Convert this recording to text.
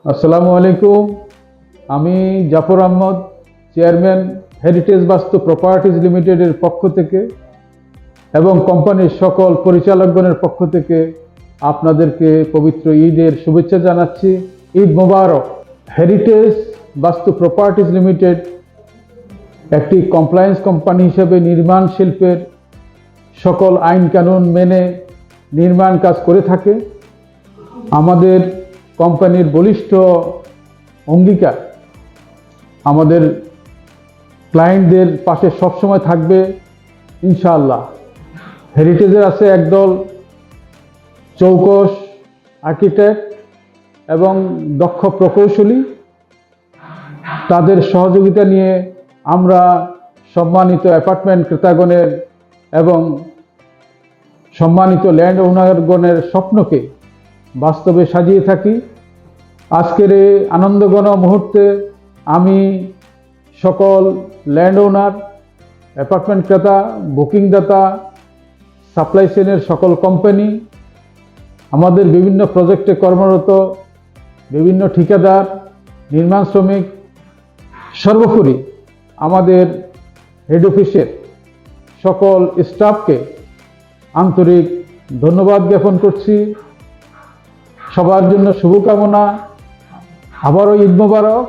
আসসালামু আলাইকুম। আমি জাফর আহমদ, চেয়ারম্যান, হেরিটেজ বাস্তু প্রপার্টিজ লিমিটেডের পক্ষ থেকে এবং কোম্পানির সকল পরিচালকগণের পক্ষ থেকে আপনাদেরকে পবিত্র ঈদের শুভেচ্ছা জানাচ্ছি। ঈদ মোবারক। হেরিটেজ বাস্তু প্রপার্টিজ লিমিটেড একটি কমপ্লায়েন্স কোম্পানি হিসেবে নির্মাণ শিল্পের সকল আইন কানুন মেনে নির্মাণ কাজ করে থাকে। আমাদের কোম্পানির বলিষ্ঠ অঙ্গীকার আমাদের ক্লায়েন্টদের পাশে সবসময় থাকবে ইনশাআল্লাহ। হেরিটেজের আছে একদল চৌকস আর্কিটেক্ট এবং দক্ষ প্রকৌশলী। তাদের সহযোগিতা নিয়ে আমরা সম্মানিত অ্যাপার্টমেন্ট ক্রেতাগণের এবং সম্মানিত ল্যান্ড ওনারগণের স্বপ্নকে বাস্তবে সাজিয়ে থাকি। আজকের এই আনন্দঘন মুহূর্তে আমি সকল ল্যান্ড ওনার, অ্যাপার্টমেন্ট ক্রেতা, বুকিংদাতা, সাপ্লাই চেনের সকল কোম্পানি, আমাদের বিভিন্ন প্রজেক্টে কর্মরত বিভিন্ন ঠিকাদার, নির্মাণ শ্রমিক, সর্বোপরি আমাদের হেড অফিসের সকল স্টাফকে আন্তরিক ধন্যবাদ জ্ঞাপন করছি। সবার জন্য শুভকামনা। আবারও ঈদ মোবারক।